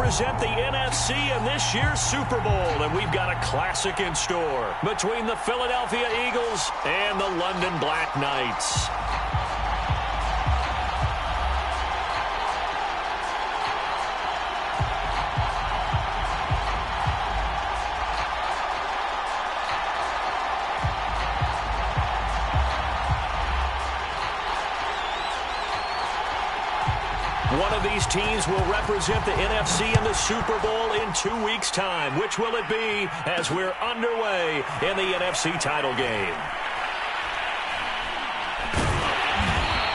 represent the NFC in this year's Super Bowl, and we've got a classic in store between the Philadelphia Eagles and the London Black Knights. One of these teams will represent the NFC in the Super Bowl in 2 weeks' time. Which will it be as we're underway in the NFC title game?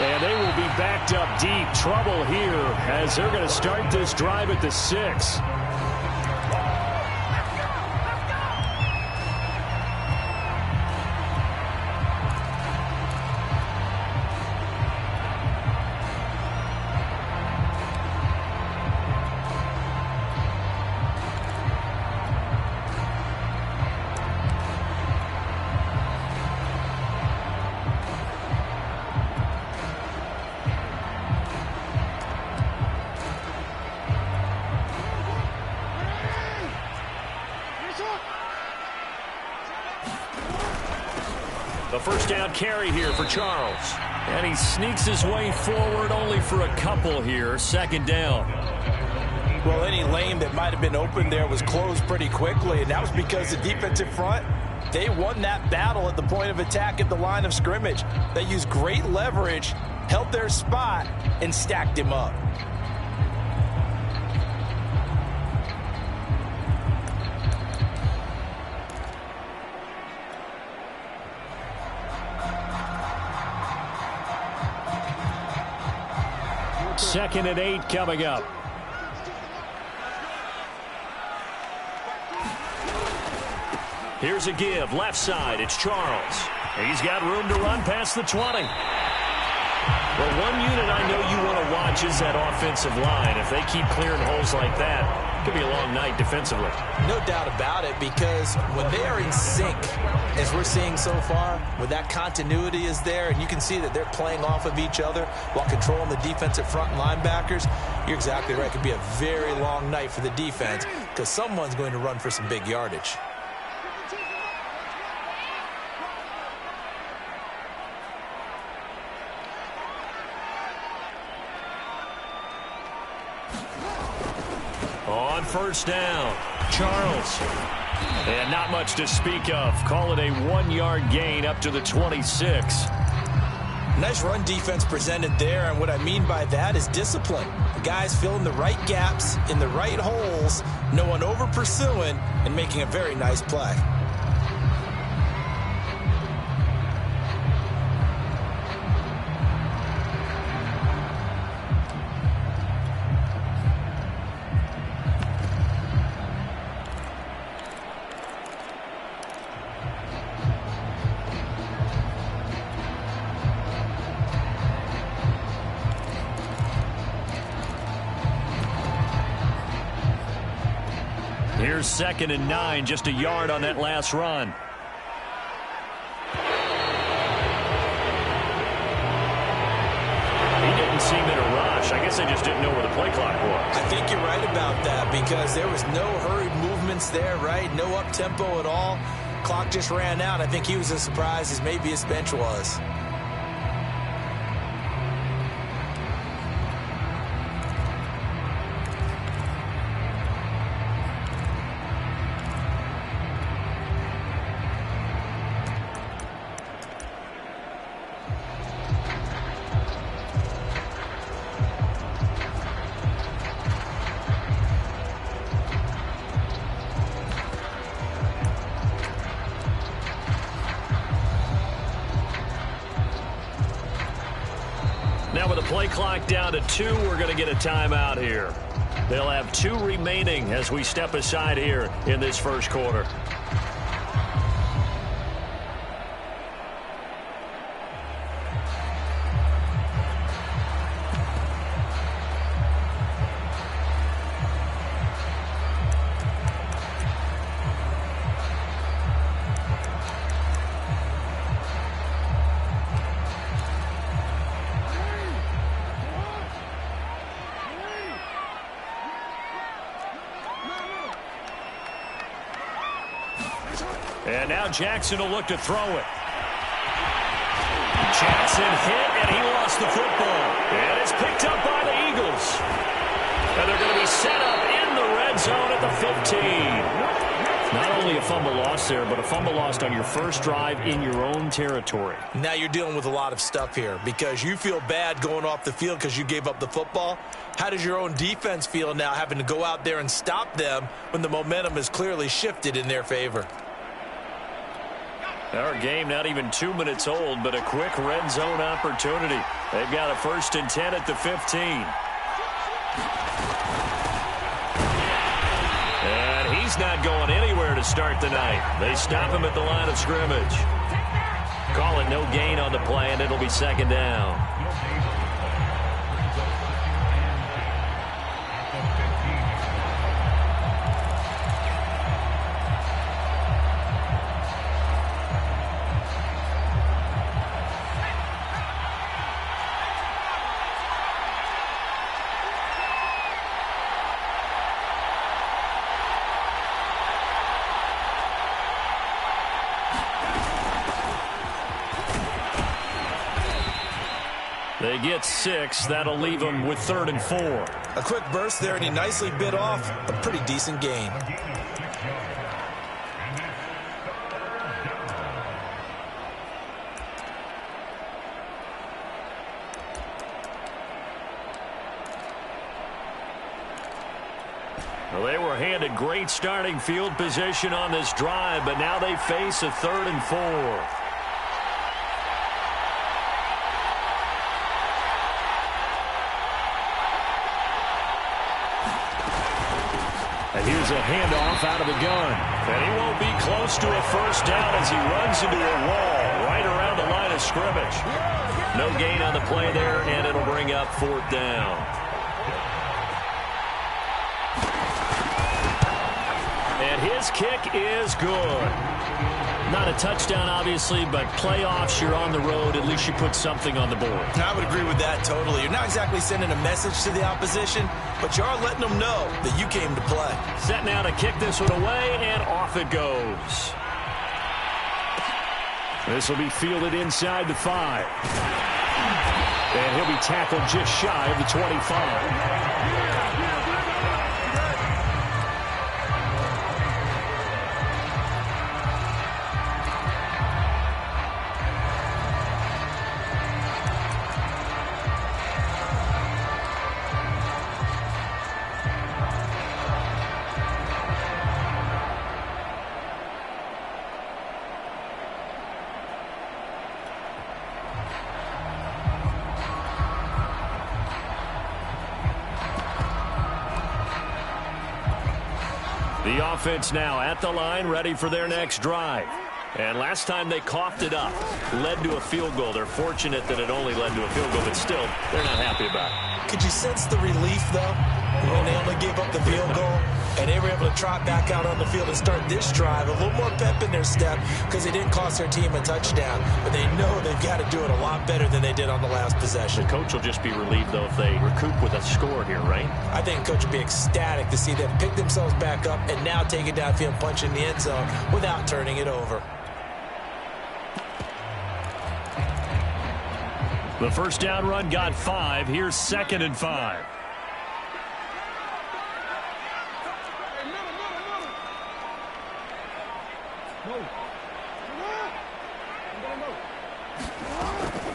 And they will be backed up deep. Trouble here as they're going to start this drive at the 6. The first down carry here for Charles. And he sneaks his way forward only for a couple here. Second down. Well, any lane that might have been open there was closed pretty quickly, and that was because the defensive front, they won that battle at the point of attack at the line of scrimmage. They used great leverage, held their spot, and stacked him up. Second and 8 coming up. Here's a give. Left side, it's Charles. He's got room to run past the 20. Well, one unit I know you want to watch is that offensive line. If they keep clearing holes like that, it could be a long night defensively. No doubt about it, because when they are in sync, as we're seeing so far, when that continuity is there, and you can see that they're playing off of each other while controlling the defensive front linebackers, you're exactly right. It could be a very long night for the defense because someone's going to run for some big yardage. On first down, Charles. And not much to speak of. Call it a 1-yard gain up to the 26. Nice run defense presented there, and what I mean by that is discipline. The guys filling the right gaps in the right holes, no one over pursuing, and making a very nice play. Here's 2nd and 9, just a yard on that last run. He didn't seem in a rush. I guess they just didn't know where the play clock was. I think you're right about that because there was no hurried movements there, right? No up-tempo at all. Clock just ran out. I think he was as surprised as maybe his bench was. Now with the play clock down to 2, we're going to get a timeout here. They'll have 2 remaining as we step aside here in this first quarter. And now Jackson will look to throw it. Jackson hit, and he lost the football. And it's picked up by the Eagles. And they're going to be set up in the red zone at the 15. Not only a fumble loss there, but a fumble lost on your first drive in your own territory. Now you're dealing with a lot of stuff here because you feel bad going off the field because you gave up the football. How does your own defense feel now having to go out there and stop them when the momentum is clearly shifted in their favor? Our game not even 2 minutes old, but a quick red zone opportunity. They've got a 1st and 10 at the 15. And he's not going anywhere to start the night. They stop him at the line of scrimmage. Call it no gain on the play, and it'll be 2nd down. They get 6. That'll leave them with 3rd and 4. A quick burst there, and he nicely bit off a pretty decent gain. Well, they were handed great starting field position on this drive, but now they face a 3rd and 4. And here's a handoff out of the gun. And he won't be close to a 1st down as he runs into a wall right around the line of scrimmage. No gain on the play there, and it'll bring up 4th down. And his kick is good. Not a touchdown, obviously, but playoffs, you're on the road. At least you put something on the board. I would agree with that totally. You're not exactly sending a message to the opposition, but you are letting them know that you came to play. Set now to kick this one away, and off it goes. This will be fielded inside the 5. And he'll be tackled just shy of the 25. The offense now at the line, ready for their next drive. And last time they coughed it up, led to a field goal. They're fortunate that it only led to a field goal, but still, they're not happy about it. Could you sense the relief, though, when they only gave up the field goal? And they were able to trot back out on the field and start this drive. A little more pep in their step because they didn't cost their team a touchdown. But they know they've got to do it a lot better than they did on the last possession. The coach will just be relieved, though, if they recoup with a score here, right? I think the coach will be ecstatic to see them pick themselves back up and now take it downfield, punch in the end zone without turning it over. The 1st down run got 5. Here's 2nd and 5.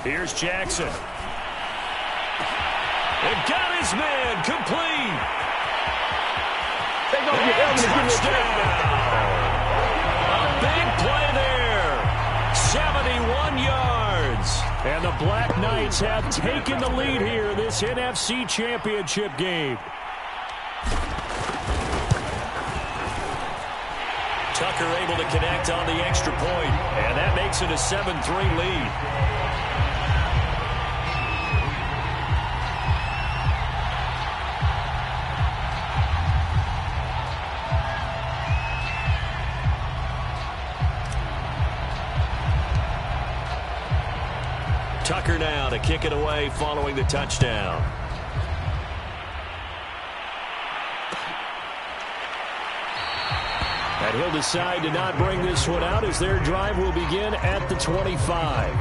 Here's Jackson. And got his man complete. Touchdown. A big play there. 71 yards. And the Black Knights have taken the lead here in this NFC Championship game. Tucker able to connect on the extra point, and that makes it a 7-3 lead. Tucker now to kick it away following the touchdown. And he'll decide to not bring this one out as their drive will begin at the 25.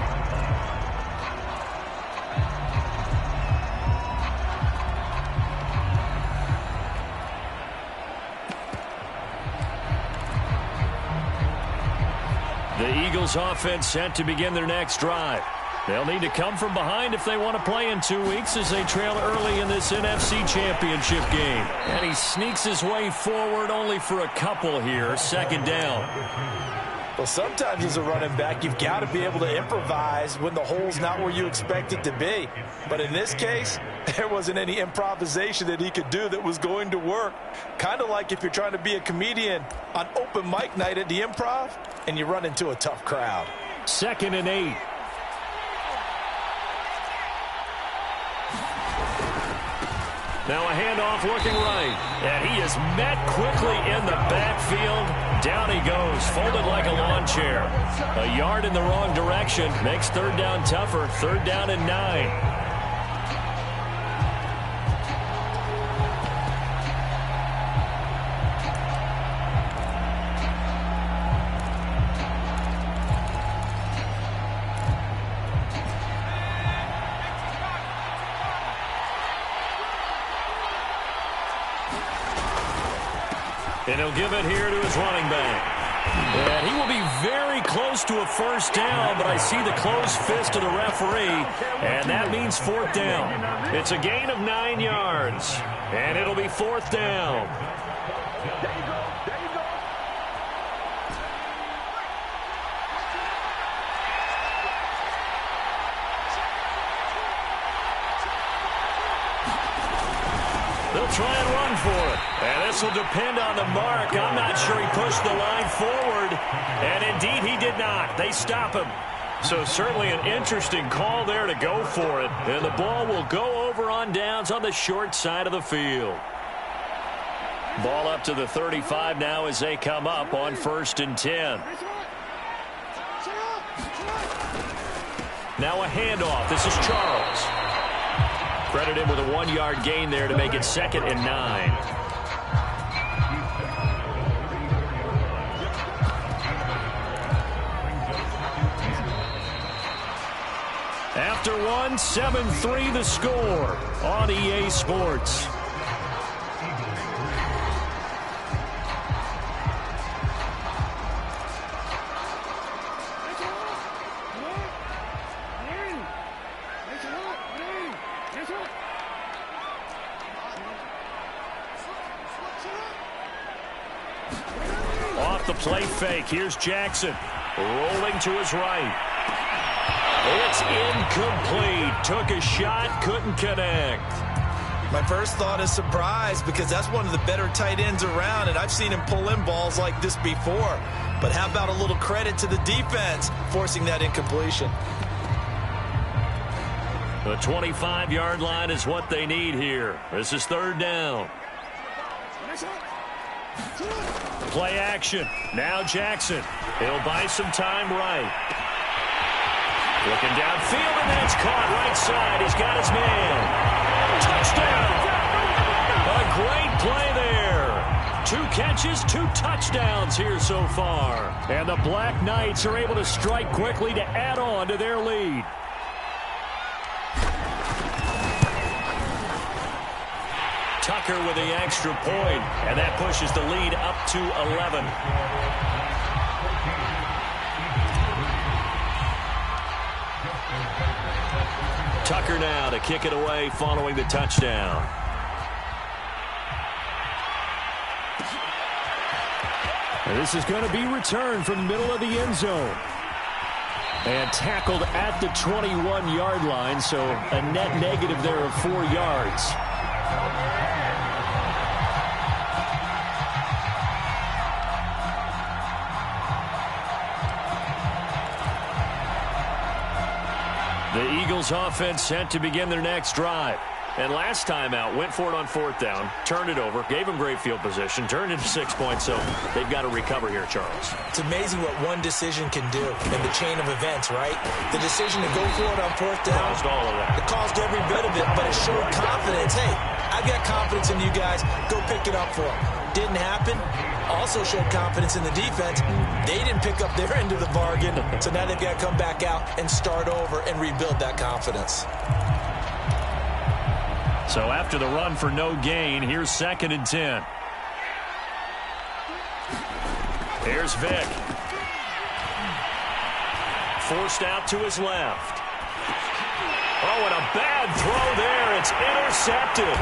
The Eagles offense set to begin their next drive. They'll need to come from behind if they want to play in 2 weeks as they trail early in this NFC Championship game. And he sneaks his way forward only for a couple here. Second down. Well, sometimes as a running back, you've got to be able to improvise when the hole's not where you expect it to be. But in this case, there wasn't any improvisation that he could do that was going to work. Kind of like if you're trying to be a comedian on open mic night at the Improv and you run into a tough crowd. 2nd and 8. Now a handoff looking right. And he is met quickly in the backfield. Down he goes, folded like a lawn chair. A yard in the wrong direction. Makes third down tougher. 3rd down and 9. And he'll give it here to his running back. And he will be very close to a first down, but I see the closed fist of the referee, and that means 4th down. It's a gain of 9 yards, and it'll be 4th down. They'll try and run for it. And this will depend on the mark. I'm not sure he pushed the line forward. And indeed, he did not. They stop him. So certainly an interesting call there to go for it. And the ball will go over on downs on the short side of the field. Ball up to the 35 now as they come up on 1st and 10. Now a handoff. This is Charles. Credit him with a 1-yard gain there to make it 2nd and 9. After 1, 7-3 the score on EA Sports. Off the play fake. Here's Jackson. Rolling to his right. It's incomplete. Took a shot, couldn't connect. My first thought is surprise because that's one of the better tight ends around, and I've seen him pull in balls like this before. But how about a little credit to the defense forcing that incompletion? The 25-yard line is what they need here. This is 3rd down. Play action. Now Jackson. He'll buy some time right. Looking downfield, and that's caught right side. He's got his man. Touchdown. A great play there. 2 catches, 2 touchdowns here so far. And the Black Knights are able to strike quickly to add on to their lead. Tucker with the extra point, and that pushes the lead up to 11. Tucker now to kick it away following the touchdown. And this is going to be returned from the middle of the end zone. And tackled at the 21-yard line, so a net negative there of 4 yards. The Eagles offense set to begin their next drive. And last time out, went for it on 4th down, turned it over, gave them great field position, turned into 6 points, so they've got to recover here, Charles. It's amazing what one decision can do in the chain of events, right? The decision to go for it on 4th down. Caused all of that. It caused every bit of it, but it showed confidence. Hey, I've got confidence in you guys. Go pick it up for them. Didn't happen. Also showed confidence in the defense. They didn't pick up their end of the bargain, so now they've got to come back out and start over and rebuild that confidence. So after the run for no gain, here's 2nd and 10. Here's Vick. Forced out to his left. Oh, and a bad throw there. It's intercepted.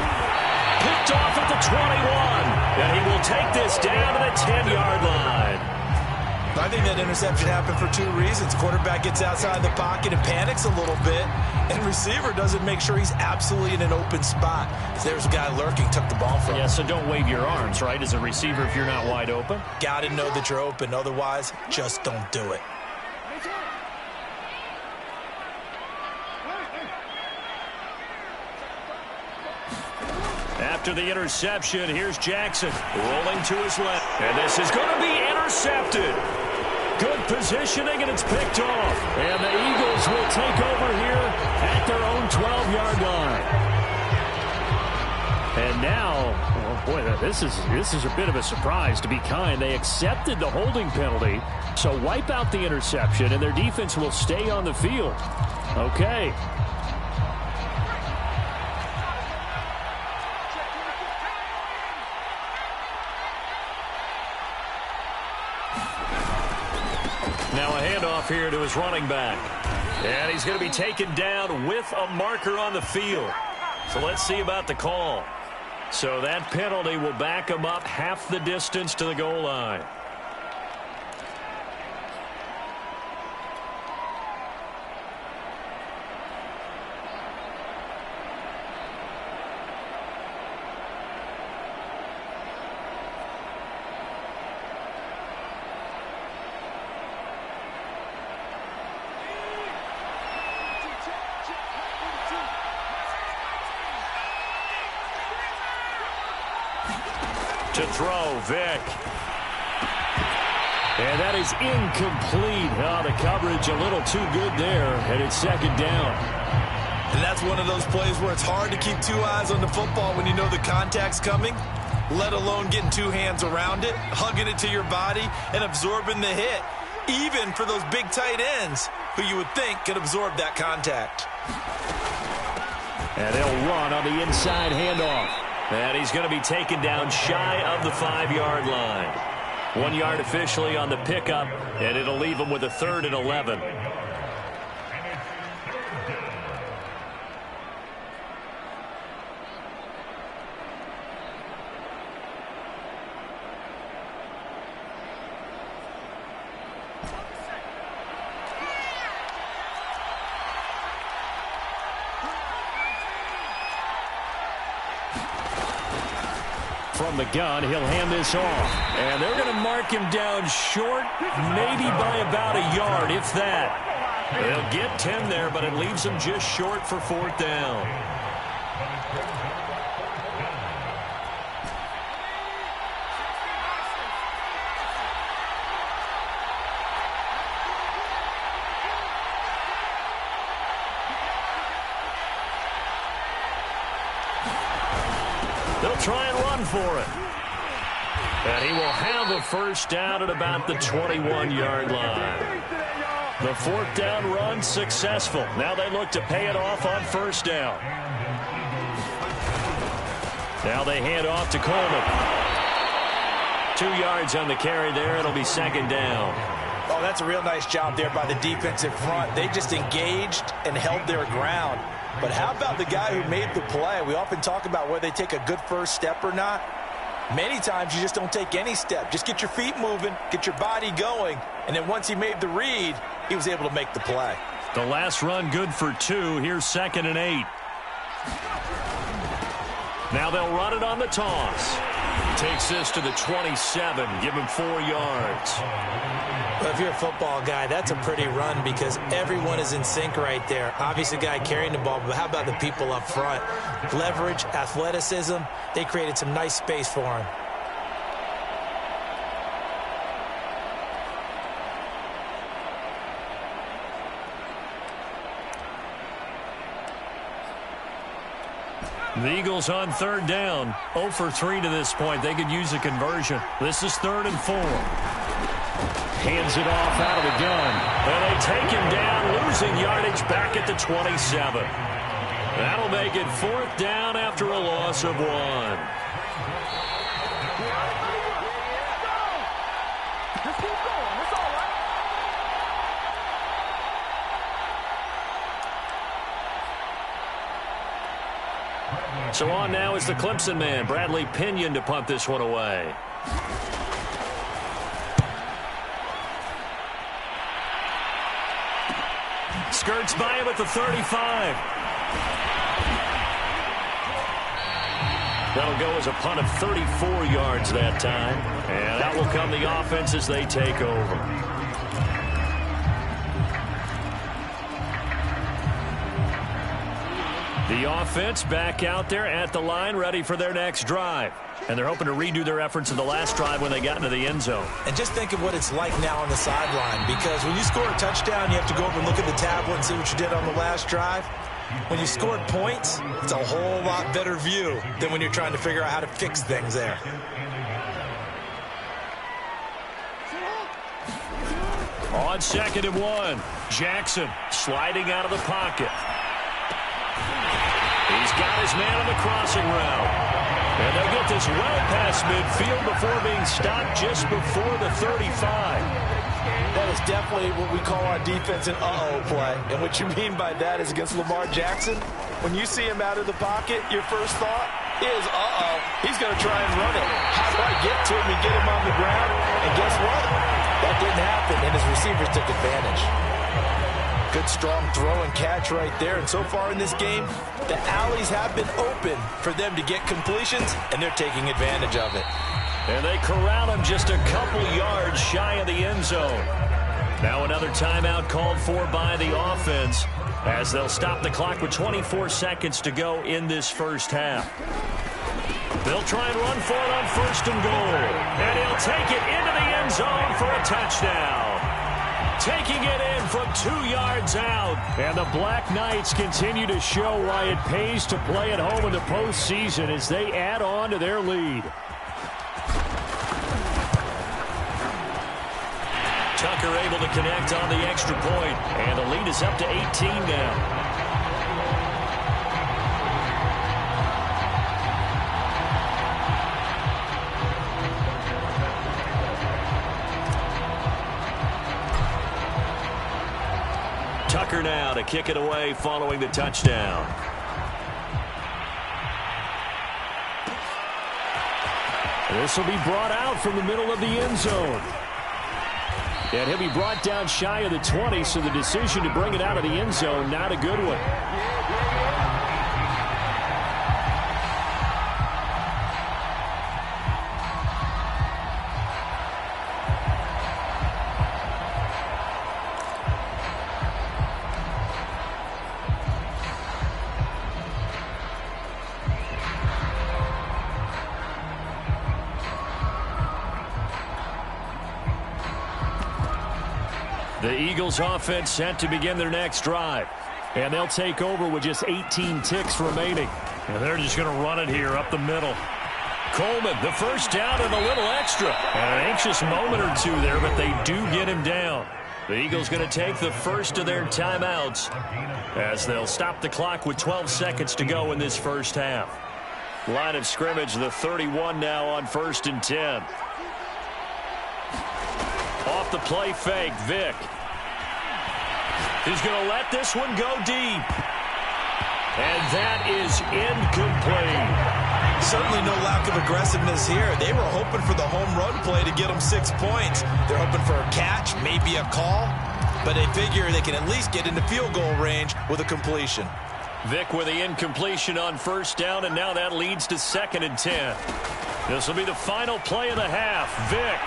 Picked off at the 21. And he will take this down to the 10-yard line. I think that interception happened for 2 reasons. Quarterback gets outside the pocket and panics a little bit, and receiver doesn't make sure he's absolutely in an open spot. So there's a guy lurking, took the ball from him. Yeah, so don't wave your arms, right, as a receiver if you're not wide open. Got to know that you're open. Otherwise, just don't do it. After the interception, here's Jackson rolling to his left. And this is going to be intercepted. Good positioning, and it's picked off. And the Eagles will take over here at their own 12-yard line. And now, oh boy, this is a bit of a surprise, to be kind. They accepted the holding penalty, so wipe out the interception, and their defense will stay on the field. Okay. Now a handoff here to his running back. And he's going to be taken down with a marker on the field. So let's see about the call. So that penalty will back him up half the distance to the goal line. To throw, Vick. And that is incomplete. Oh, the coverage a little too good there, and it's 2nd down. And that's one of those plays where it's hard to keep 2 eyes on the football when you know the contact's coming, let alone getting 2 hands around it, hugging it to your body, and absorbing the hit, even for those big tight ends who you would think could absorb that contact. And they'll run on the inside handoff. And he's going to be taken down shy of the 5-yard line. 1 yard officially on the pickup, and it'll leave him with a 3rd and 11. From the gun, he'll hand this off. And they're going to mark him down short, maybe by about a yard, if that. They'll get 10 there, but it leaves them just short for 4th down. They'll try and run for it. And he will have a 1st down at about the 21-yard line. The 4th down run successful. Now they look to pay it off on 1st down. Now they hand off to Coleman. 2 yards on the carry there. It'll be 2nd down. Oh, that's a real nice job there by the defensive front. They just engaged and held their ground. But how about the guy who made the play? We often talk about whether they take a good first step or not. Many times you just don't take any step. Just get your feet moving, get your body going, and then once he made the read, he was able to make the play. The last run good for 2. Here's 2nd and 8. Now they'll run it on the toss. Takes this to the 27. Give him 4 yards. Well, if you're a football guy, that's a pretty run because everyone is in sync right there. Obviously, the guy carrying the ball, but how about the people up front? Leverage, athleticism, they created some nice space for him. The Eagles on third down. 0 for 3 to this point. They could use a conversion. This is 3rd and 4. Hands it off out of the gun. And they take him down, losing yardage back at the 27. That'll make it 4th down after a loss of 1. Just keep going. It's all right. So on now is the Clemson man, Bradley Pinion, to punt this one away. Skirts by him at the 35. That'll go as a punt of 34 yards that time. And out will come the offense as they take over. The offense back out there at the line, ready for their next drive. And they're hoping to redo their efforts in the last drive when they got into the end zone. And just think of what it's like now on the sideline, because when you score a touchdown, you have to go over and look at the tablet and see what you did on the last drive. When you scored points, it's a whole lot better view than when you're trying to figure out how to fix things there. On 2nd and 1, Jackson sliding out of the pocket. He's got his man on the crossing route. And they'll get this well past midfield before being stopped just before the 35. That is definitely what we call our defense an uh-oh play. And what you mean by that is against Lamar Jackson, when you see him out of the pocket, your first thought is, uh-oh, he's going to try and run it. How do I get to him and get him on the ground? And guess what? That didn't happen, and his receivers took advantage. Good, strong throw and catch right there. And so far in this game, the alleys have been open for them to get completions, and they're taking advantage of it. And they corral him just a couple yards shy of the end zone. Now another timeout called for by the offense as they'll stop the clock with 24 seconds to go in this first half. They'll try and run for it on 1st and goal. And he'll take it into the end zone for a touchdown. Taking it in from 2 yards out. And the Black Knights continue to show why it pays to play at home in the postseason as they add on to their lead. Tucker able to connect on the extra point. And the lead is up to 18 now. Tucker now to kick it away following the touchdown. This will be brought out from the middle of the end zone. And he'll be brought down shy of the 20, so the decision to bring it out of the end zone, not a good one. The Eagles offense set to begin their next drive. And they'll take over with just 18 ticks remaining. And they're just going to run it here up the middle. Coleman, the first down and a little extra. And an anxious moment or two there, but they do get him down. The Eagles going to take the first of their timeouts as they'll stop the clock with 12 seconds to go in this first half. Line of scrimmage, the 31 now on 1st and 10. Off the play fake, Vick. He's going to let this one go deep. And that is incomplete. Certainly no lack of aggressiveness here. They were hoping for the home run play to get them 6 points. They're hoping for a catch, maybe a call. But they figure they can at least get into field goal range with a completion. Vick with the incompletion on 1st down, and now that leads to 2nd and 10. This will be the final play of the half. Vick.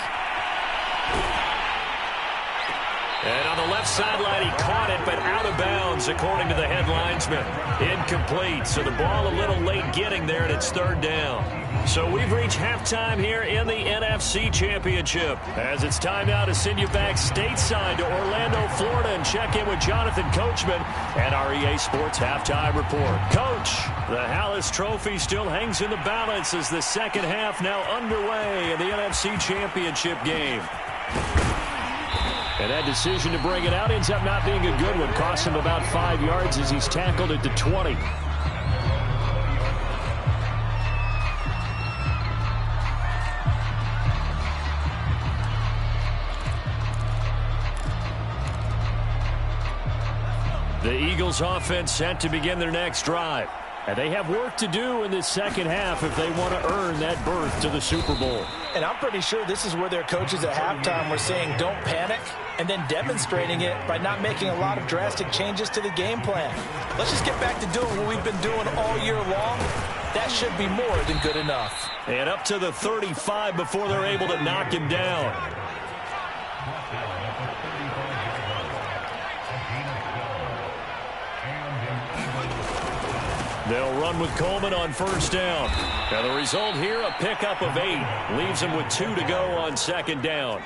And on the left sideline, he caught it, but out of bounds, according to the head linesman. Incomplete, so the ball a little late getting there, and it's third down. So we've reached halftime here in the NFC Championship. As it's time now to send you back stateside to Orlando, Florida, and check in with Jonathan Coachman and our EA Sports Halftime Report. Coach, the Hallis Trophy still hangs in the balance as the second half now underway in the NFC Championship game. And that decision to bring it out ends up not being a good one. Cost him about 5 yards as he's tackled at the 20. The Eagles offense set to begin their next drive. And they have work to do in this second half if they want to earn that berth to the Super Bowl. And I'm pretty sure this is where their coaches at halftime were saying don't panic, and then demonstrating it by not making a lot of drastic changes to the game plan. Let's just get back to doing what we've been doing all year long. That should be more than good enough. And up to the 35 before they're able to knock him down. They'll run with Coleman on first down. Now the result here, a pickup of 8. Leaves him with 2 to go on second down.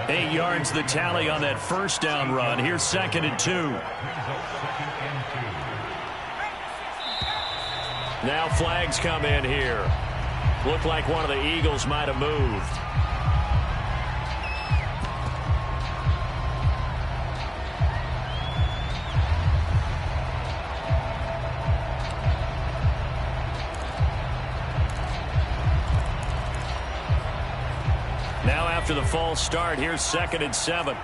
8 yards the tally on that first down run. Here's second and 2. Now flags come in here. Looked like one of the Eagles might have moved. Now after the false start, here's second and 7.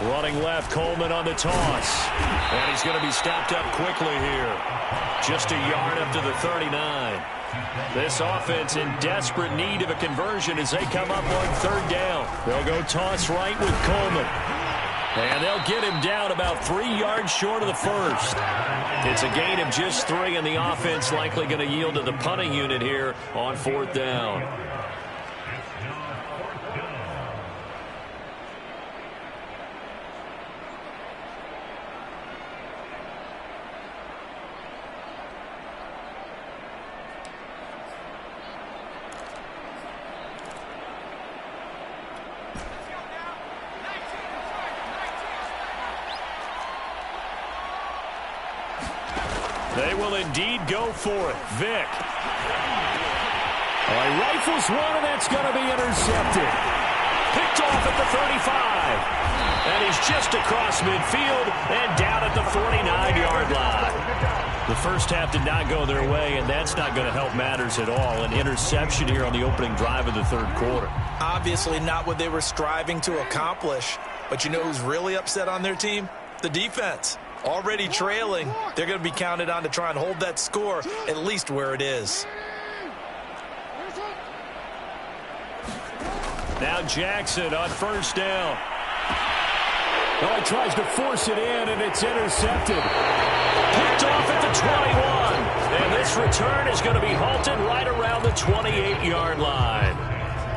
Running left, Coleman on the toss. And he's going to be stopped up quickly here. Just a yard up to the 39. This offense in desperate need of a conversion as they come up on third down. They'll go toss right with Coleman. And they'll get him down about 3 yards short of the first. It's a gain of just 3, and the offense likely going to yield to the punting unit here on fourth down. They will indeed go for it. Vick. He rifles one, and that's going to be intercepted. Picked off at the 35. And he's just across midfield and down at the 49-yard line. The first half did not go their way, and that's not going to help matters at all. An interception here on the opening drive of the third quarter. Obviously not what they were striving to accomplish. But you know who's really upset on their team? The defense. Already trailing, they're going to be counted on to try and hold that score at least where it is. Now Jackson on first down. Well, he tries to force it in, and it's intercepted. Picked off at the 21. And this return is going to be halted right around the 28-yard line.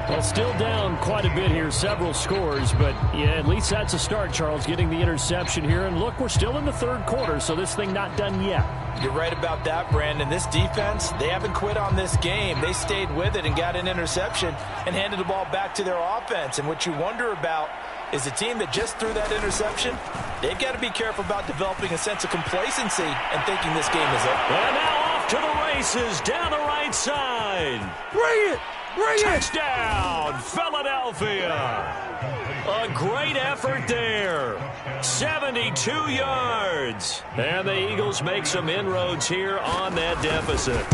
Well, still down quite a bit here, several scores, but yeah, at least that's a start, Charles, getting the interception here. And look, we're still in the third quarter, so this thing not done yet. You're right about that, Brandon. This defense, they haven't quit on this game. They stayed with it and got an interception and handed the ball back to their offense. And what you wonder about is the team that just threw that interception, they've got to be careful about developing a sense of complacency and thinking this game is up. And now off to the races down the right side. Bring it! Touchdown, Philadelphia. A great effort there. 72 yards. And the Eagles make some inroads here on that deficit.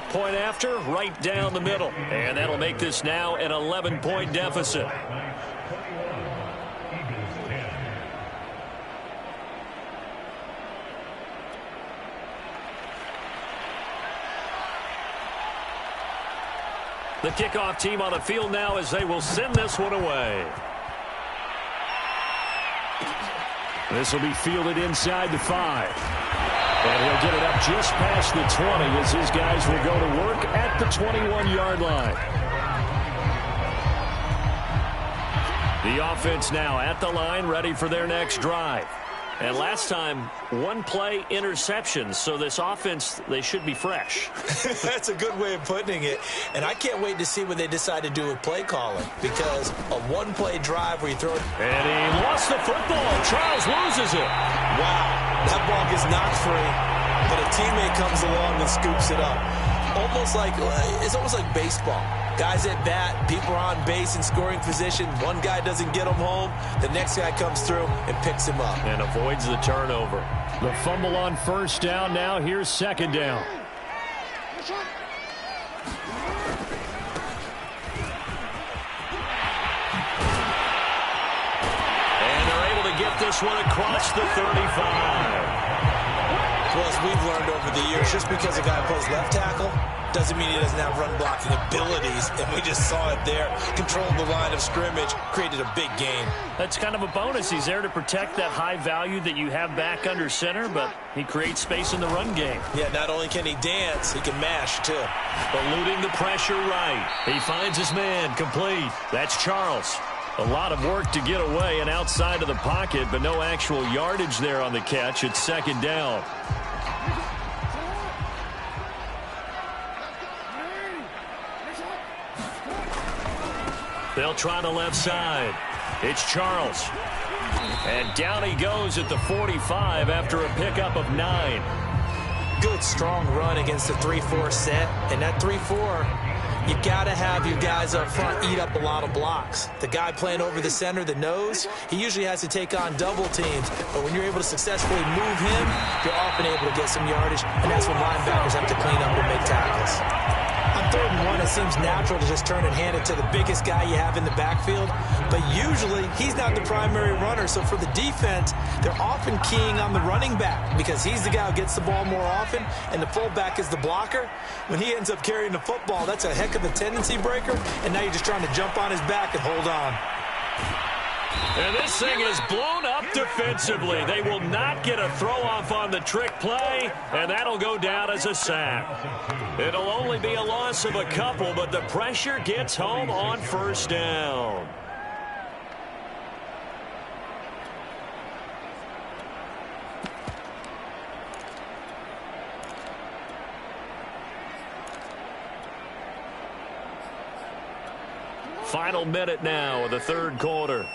Point after, right down the middle. And that'll make this now an 11-point deficit. The kickoff team on the field now as they will send this one away. This will be fielded inside the 5. And he'll get it up just past the 20 as his guys will go to work at the 21-yard line. The offense now at the line, ready for their next drive. And last time, one-play interceptions, so this offense, they should be fresh. That's a good way of putting it. And I can't wait to see what they decide to do with play calling, because a one-play drive where you throw it. And he lost the football. Charles loses it. Wow, that ball gets knocked free, but a teammate comes along and scoops it up. It's almost like baseball. Guys at bat, people are on base in scoring position. One guy doesn't get him home. The next guy comes through and picks him up. And avoids the turnover. The fumble on first down. Now here's second down. And they're able to get this one across the 35. Well, as we've learned over the years, just because a guy plays left tackle doesn't mean he doesn't have run-blocking abilities, and we just saw it there. Controlled the line of scrimmage, created a big gain. That's kind of a bonus. He's there to protect that high value that you have back under center, but he creates space in the run game. Yeah, not only can he dance, he can mash, too. Eluding the pressure right. He finds his man complete. That's Charles. A lot of work to get away and outside of the pocket, but no actual yardage there on the catch. It's second down. They'll try the left side. It's Charles. And down he goes at the 45 after a pickup of 9. Good, strong run against the 3-4 set. And that 3-4, you got to have your guys up front eat up a lot of blocks. The guy playing over the center, the nose, he usually has to take on double teams. But when you're able to successfully move him, you're often able to get some yardage. And that's when linebackers have to clean up and make tackles. On 3rd and 1, it seems natural to just turn and hand it to the biggest guy you have in the backfield. But usually, he's not the primary runner. So for the defense, they're often keying on the running back because he's the guy who gets the ball more often, and the fullback is the blocker. When he ends up carrying the football, that's a heck of a tendency breaker, and now you're just trying to jump on his back and hold on. And this thing is blown up defensively. They will not get a throw-off on the trick play, and that'll go down as a sack. It'll only be a loss of a couple, but the pressure gets home on first down. Final minute now of the 3rd quarter.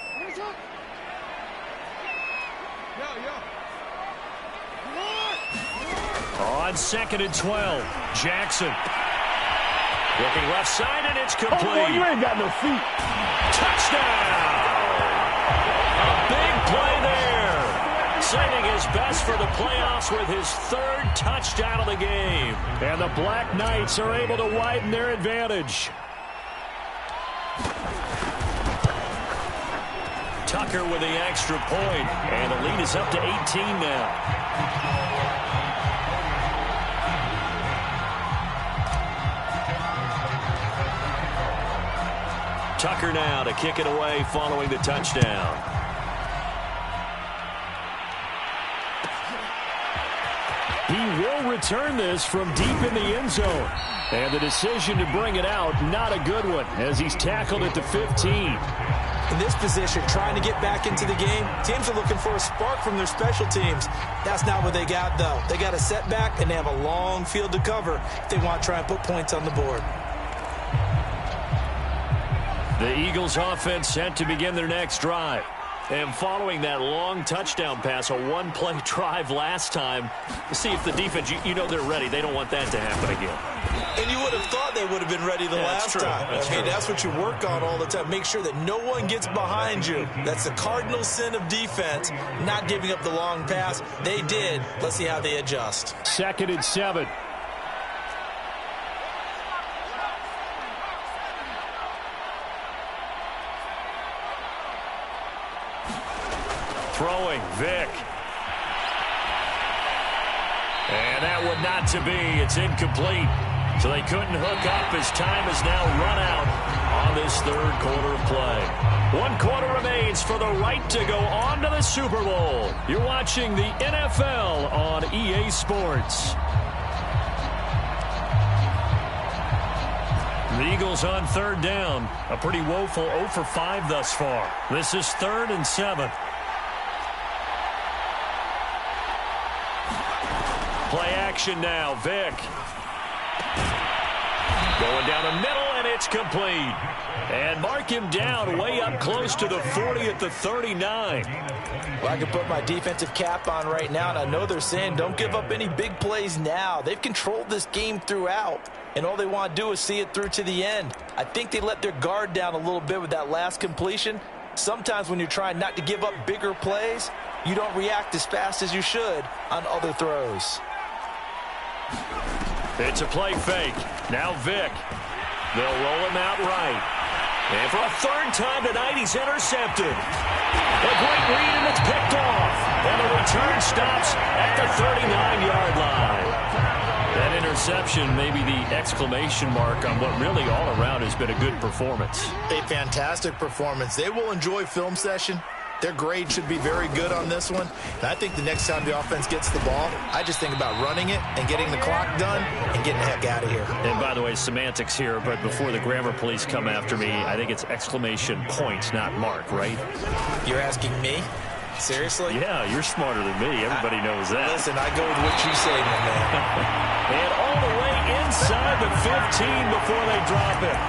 On 2nd and 12, Jackson. Looking left side, and it's complete. Oh, boy, you ain't got no feet. Touchdown! A big play there. Saving his best for the playoffs with his 3rd touchdown of the game. And the Black Knights are able to widen their advantage. Tucker with the extra point, and the lead is up to 18 now. Tucker now to kick it away following the touchdown. He will return this from deep in the end zone. And the decision to bring it out, not a good one, as he's tackled at the 15. In this position, trying to get back into the game, teams are looking for a spark from their special teams. That's not what they got, though. They got a setback, and they have a long field to cover if they want to try and put points on the board. The Eagles offense set to begin their next drive. And following that long touchdown pass, a one-play drive last time, to see if the defense, you know they're ready. They don't want that to happen again. And you would have thought they would have been ready the last time. That's what you work on all the time. Make sure that no one gets behind you. That's the cardinal sin of defense, not giving up the long pass. They did. Let's see how they adjust. 2nd and 7. Throwing, Vick. And that would not to be. It's incomplete. So they couldn't hook up as time has now run out on this third quarter of play. 1 quarter remains for the right to go on to the Super Bowl. You're watching the NFL on EA Sports. The Eagles on third down. A pretty woeful 0 for 5 thus far. This is 3rd and 7. Play action now. Vick. Going down the middle, and it's complete. And mark him down way up close to the 40 at the 39. Well, I can put my defensive cap on right now, and I know they're saying don't give up any big plays now. They've controlled this game throughout, and all they want to do is see it through to the end. I think they let their guard down a little bit with that last completion. Sometimes when you're trying not to give up bigger plays, you don't react as fast as you should on other throws. It's a play fake. Now Vick. They'll roll him out right. And for a 3rd time tonight, he's intercepted. A great read, and it's picked off. And the return stops at the 39-yard line. That interception may be the exclamation mark on what really all around has been a good performance. A fantastic performance. They will enjoy film session. Their grade should be very good on this one. And I think the next time the offense gets the ball, I just think about running it and getting the clock done and getting the heck out of here. And by the way, semantics here, but before the grammar police come after me, I think it's exclamation point, not mark, right? You're asking me? Seriously? Yeah, you're smarter than me. Everybody knows that. Listen, I go with what you say, my man. And all the way inside the 15 before they drop it.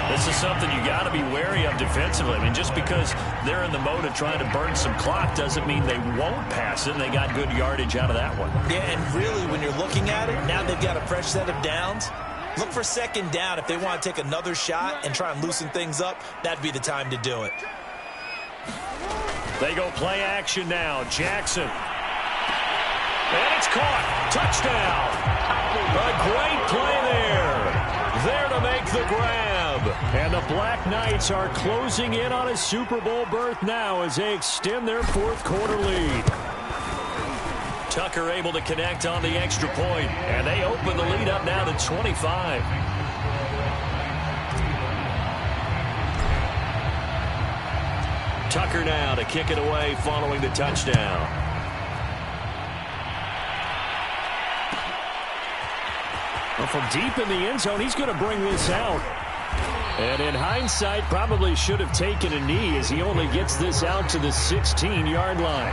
This is something you got to be wary of defensively. I mean, just because they're in the mode of trying to burn some clock doesn't mean they won't pass it, and they got good yardage out of that one. Yeah, and really, when you're looking at it, now they've got a fresh set of downs. Look for 2nd down. If they want to take another shot and try and loosen things up, that'd be the time to do it. They go play action now. Jackson. And it's caught. Touchdown. A great play there. There to make the grab. And the Black Knights are closing in on a Super Bowl berth now as they extend their 4th quarter lead. Tucker able to connect on the extra point, and they open the lead up now to 25. Tucker now to kick it away following the touchdown. Well, from deep in the end zone, he's going to bring this out. And in hindsight, probably should have taken a knee as he only gets this out to the 16-yard line.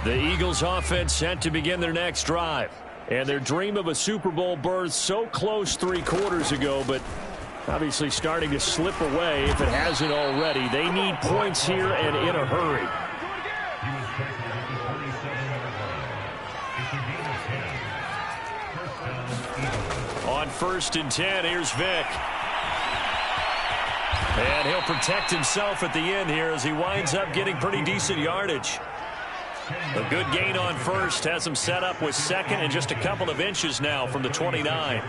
The Eagles offense set to begin their next drive. And their dream of a Super Bowl berth so close 3 quarters ago, but obviously starting to slip away if it hasn't already. They need points here and in a hurry. On 1st and 10, here's Vick. And he'll protect himself at the end here as he winds up getting pretty decent yardage. A good gain on 1st has him set up with 2nd and just a couple of inches now from the 29.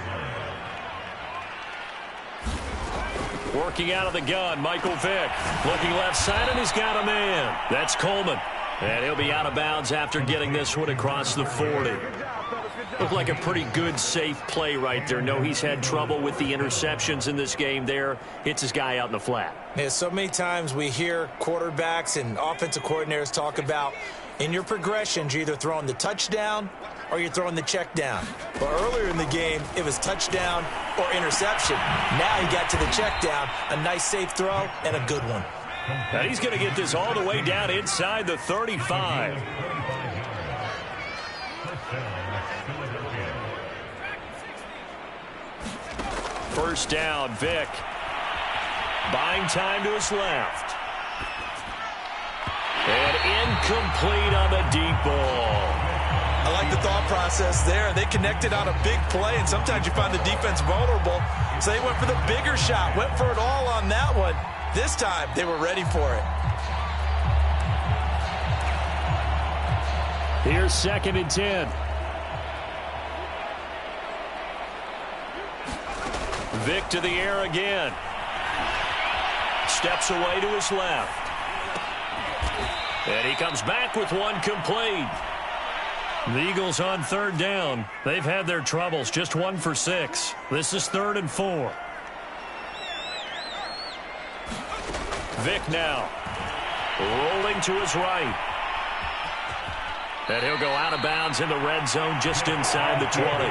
Working out of the gun, Michael Vick. Looking left side, and he's got a man. That's Coleman. And he'll be out of bounds after getting this one across the 40. Looked like a pretty good, safe play right there. No, he's had trouble with the interceptions in this game there. Hits his guy out in the flat. Yeah, so many times we hear quarterbacks and offensive coordinators talk about in your progressions, you're either throwing the touchdown or you're throwing the check down. But earlier in the game, it was touchdown or interception. Now he got to the check down, a nice safe throw, and a good one. And he's going to get this all the way down inside the 35. First down, Vick. Buying time to his left. And incomplete on the deep ball. I like the thought process there. They connected on a big play, and sometimes you find the defense vulnerable. So they went for the bigger shot, went for it all on that one. This time, they were ready for it. Here's 2nd and 10. Vic to the air again. Steps away to his left. And he comes back with one complete. The Eagles on third down. They've had their troubles, just 1 for 6. This is 3rd and 4. Vic now. Rolling to his right. And he'll go out of bounds in the red zone just inside the 20.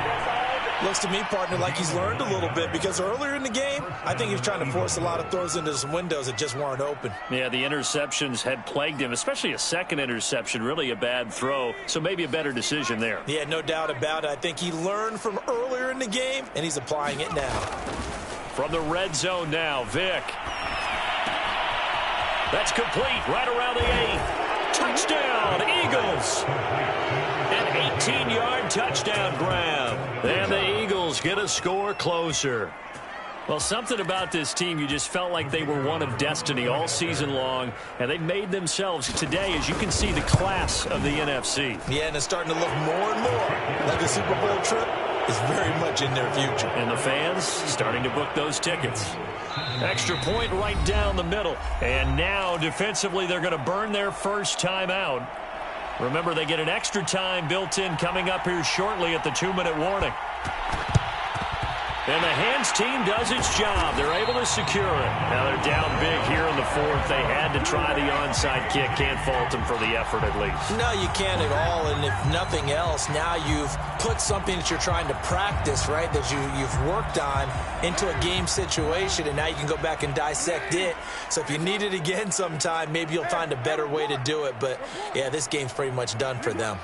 Looks to me, partner, like he's learned a little bit because earlier in the game, I think he was trying to force a lot of throws into some windows that just weren't open. Yeah, the interceptions had plagued him, especially a second interception, really a bad throw. So maybe a better decision there. Yeah, no doubt about it. I think he learned from earlier in the game, and he's applying it now. From the red zone now, Vic. That's complete right around the 8. Touchdown, Eagles. An 18-yard touchdown grab. And the Eagles get a score closer. Well, something about this team, you just felt like they were one of destiny all season long, and they made themselves today, as you can see, the class of the NFC. Yeah, and it's starting to look more and more like the Super Bowl trip is very much in their future. And the fans starting to book those tickets. Extra point right down the middle. And now, defensively, they're going to burn their first time out. Remember, they get an extra time built in coming up here shortly at the 2-minute warning. And the hands team does its job. They're able to secure it. Now they're down big here in the 4th. They had to try the onside kick. Can't fault them for the effort at least. No, you can't at all. And if nothing else, now you've put something that you're trying to practice, right, that you've worked on into a game situation, and now you can go back and dissect it. So if you need it again sometime, maybe you'll find a better way to do it. But, yeah, this game's pretty much done for them.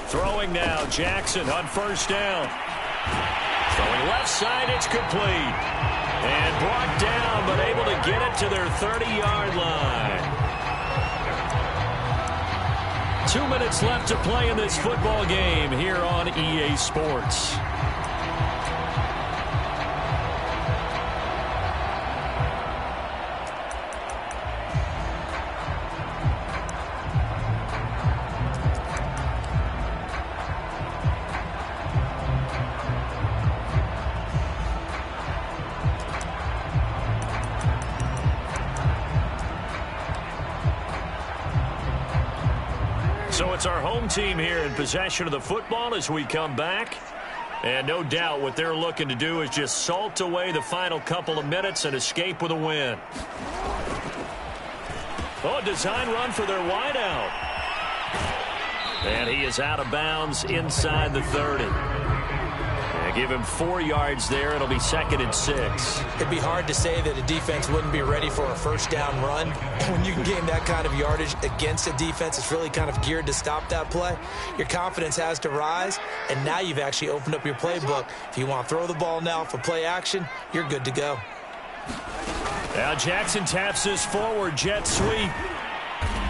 Throwing now, Jackson on first down. Throwing left side, it's complete. And brought down, but able to get it to their 30-yard line. 2 minutes left to play in this football game here on EA Sports. So it's our home team here in possession of the football as we come back. And no doubt what they're looking to do is just salt away the final couple of minutes and escape with a win. Oh, a design run for their wideout. And he is out of bounds inside the 30. Give him 4 yards there. It'll be 2nd and 6. It'd be hard to say that a defense wouldn't be ready for a first down run. When you can gain that kind of yardage against a defense that's really kind of geared to stop that play, your confidence has to rise, and now you've actually opened up your playbook. If you want to throw the ball now for play action, you're good to go. Now Jackson taps his forward jet sweep.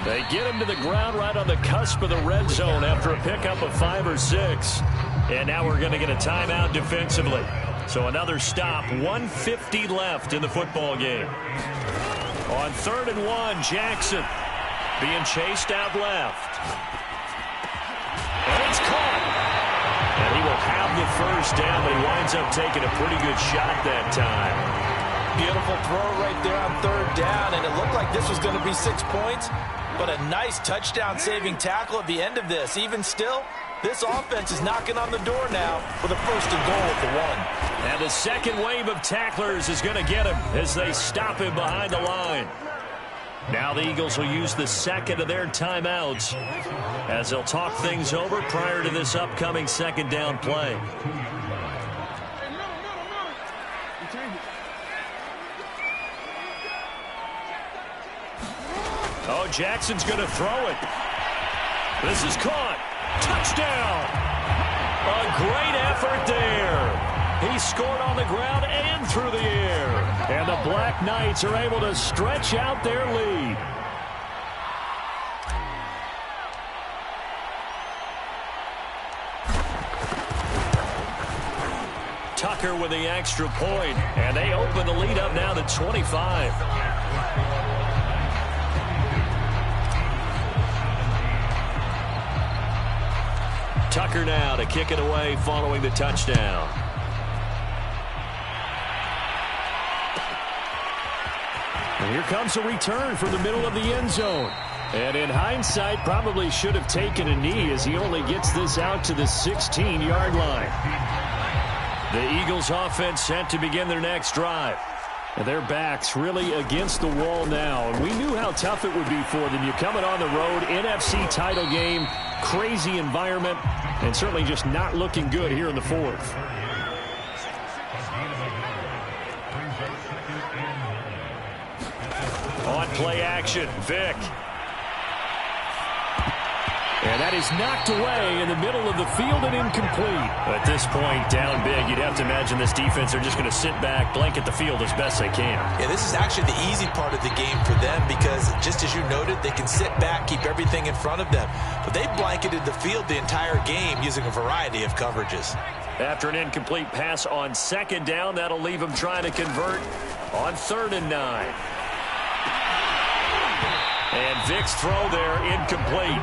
They get him to the ground right on the cusp of the red zone after a pickup of 5 or 6. And now we're going to get a timeout defensively. So another stop, 1:50 left in the football game. On 3rd and 1, Jackson being chased out left. And it's caught. And he will have the first down, but he winds up taking a pretty good shot that time. Beautiful throw right there on 3rd down, and it looked like this was going to be 6 points, but a nice touchdown-saving tackle at the end of this. Even still, this offense is knocking on the door now with a 1st and goal at the 1. And the second wave of tacklers is going to get him as they stop him behind the line. Now the Eagles will use the second of their timeouts as they'll talk things over prior to this upcoming 2nd down play. Oh, Jackson's going to throw it. This is caught. Touchdown. A great effort there. He scored on the ground and through the air. And the Black Knights are able to stretch out their lead. Tucker with the extra point. And they open the lead up now to 25. Tucker now to kick it away following the touchdown. And here comes a return from the middle of the end zone. And in hindsight, probably should have taken a knee as he only gets this out to the 16-yard line. The Eagles offense set to begin their next drive. And their backs really against the wall now. And we knew how tough it would be for them. You're coming on the road, NFC title game, crazy environment, and certainly just not looking good here in the fourth. On play action, Vick. And that is knocked away in the middle of the field and incomplete. At this point, down big, you'd have to imagine this defense are just going to sit back, blanket the field as best they can. Yeah, this is actually the easy part of the game for them because, just as you noted, they can sit back, keep everything in front of them. But they blanketed the field the entire game using a variety of coverages. After an incomplete pass on second down, that'll leave them trying to convert on 3rd and 9. And Vick's throw there incomplete.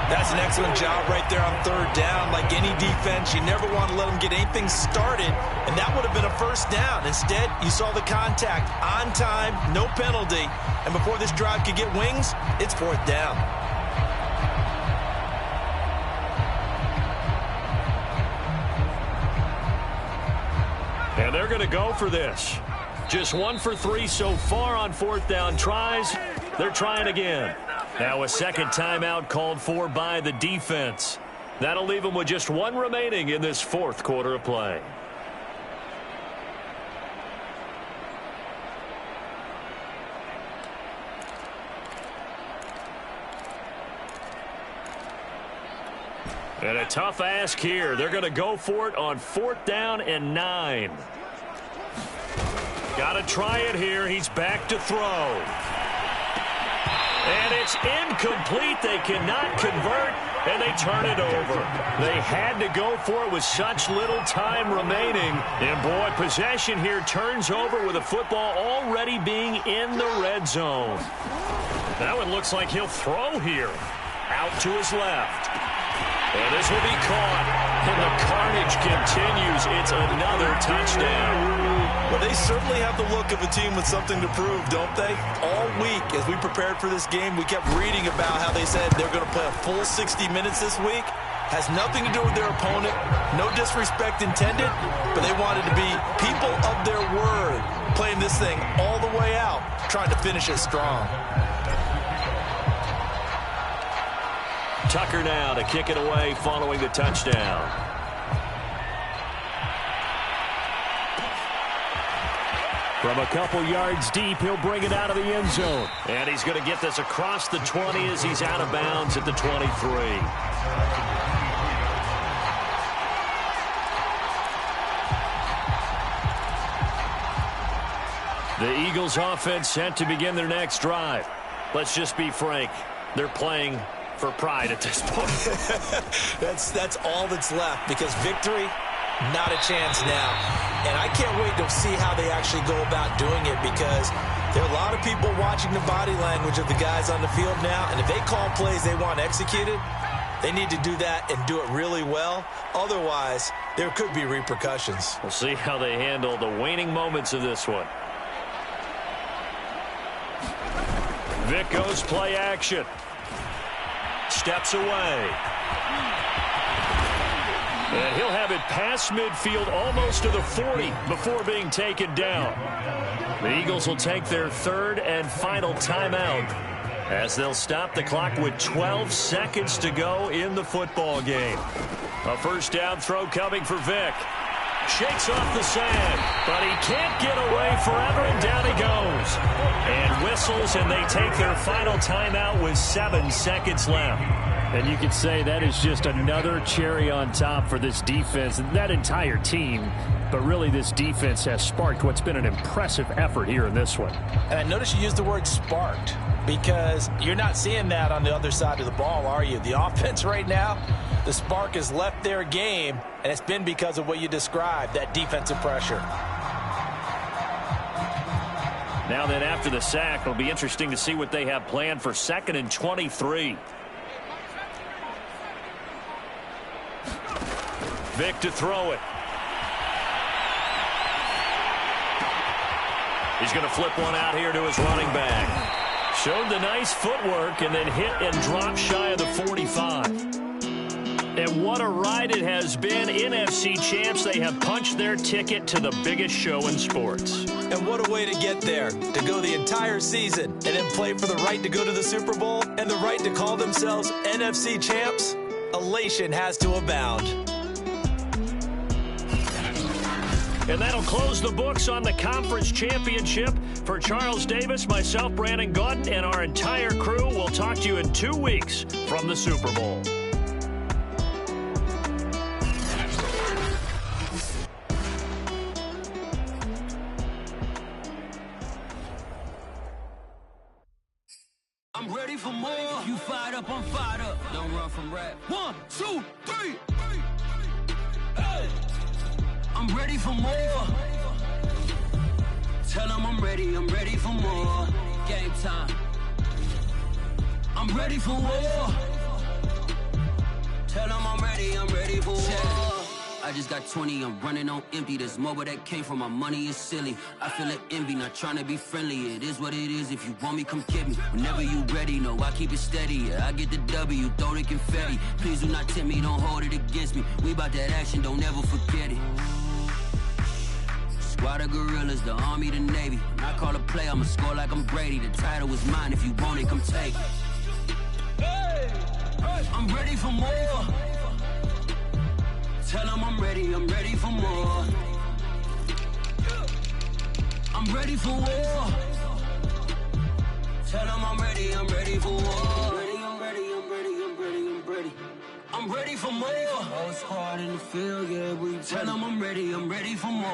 That's an excellent job right there on 3rd down. Like any defense, you never want to let them get anything started, and that would have been a first down. Instead, you saw the contact on time, no penalty, and before this drive could get wings, it's 4th down. And they're going to go for this. Just 1 for 3 so far on 4th down tries. They're trying again. Now a second timeout called for by the defense. That'll leave them with just 1 remaining in this 4th quarter of play. And a tough ask here. They're going to go for it on 4th down and 9. Got to try it here. He's back to throw. And it's incomplete. They cannot convert, and they turn it over. They had to go for it with such little time remaining. And, boy, possession here turns over with the football already being in the red zone. That one looks like he'll throw here. Out to his left. And this will be caught. And the carnage continues. It's another touchdown. Well, they certainly have the look of a team with something to prove, don't they? All week, as we prepared for this game, we kept reading about how they said they're going to play a full 60 minutes this week. Has nothing to do with their opponent. No disrespect intended, but they wanted to be people of their word, playing this thing all the way out, trying to finish it strong. Tucker now to kick it away following the touchdown. From a couple yards deep, he'll bring it out of the end zone. And he's going to get this across the 20 as he's out of bounds at the 23. The Eagles offense set to begin their next drive. Let's just be frank. They're playing for pride at this point. That's all that's left because victory, not a chance now. And I can't wait to see how they actually go about doing it because there are a lot of people watching the body language of the guys on the field now. And if they call plays they want executed, they need to do that and do it really well. Otherwise, there could be repercussions. We'll see how they handle the waning moments of this one. Vick goes play action. Steps away. And he'll have it past midfield almost to the 40 before being taken down. The Eagles will take their 3rd and final timeout as they'll stop the clock with 12 seconds to go in the football game. A first down throw coming for Vick. Shakes off the sand, but he can't get away forever, and down he goes. And whistles, and they take their final timeout with 7 seconds left. And you could say that is just another cherry on top for this defense and that entire team. But really, this defense has sparked what's been an impressive effort here in this one. And I noticed you used the word sparked because you're not seeing that on the other side of the ball, are you? The offense right now, the spark has left their game, and it's been because of what you described, that defensive pressure. Now then, after the sack, it'll be interesting to see what they have planned for 2nd and 23. Vic to throw it. He's going to flip one out here to his running back. Showed the nice footwork and then hit and dropped shy of the 45. And what a ride it has been. NFC champs, they have punched their ticket to the biggest show in sports. And what a way to get there, to go the entire season and then play for the right to go to the Super Bowl and the right to call themselves NFC champs. Elation has to abound. And that'll close the books on the conference championship. For Charles Davis, myself, Brandon Gaudin, and our entire crew, we'll talk to you in 2 weeks from the Super Bowl. I'm ready for more. You fired up, I'm fired up. Don't run from rap. 1, 2, 3. Hey. I'm ready for more. Tell them I'm ready for more. Game time. I'm ready for war. Tell them I'm ready for war. I just got 20, I'm running on empty. There's more where that came from, my money is silly. I feel it envy, not trying to be friendly. It is what it is, if you want me, come get me. Whenever you ready, no, I keep it steady. Yeah, I get the W, throw the confetti. Please do not tempt me, don't hold it against me. We about that action, don't ever forget it. Squad of gorillas, the Army, the Navy. When I call a play, I'ma score like I'm Brady. The title is mine, if you want it, come take it. Hey, I'm ready for more. Tell them I'm ready for more. I'm ready for war. Tell them I'm ready for war. I'm ready for more. Whole squad in the field, yeah, we tell them I'm ready for more.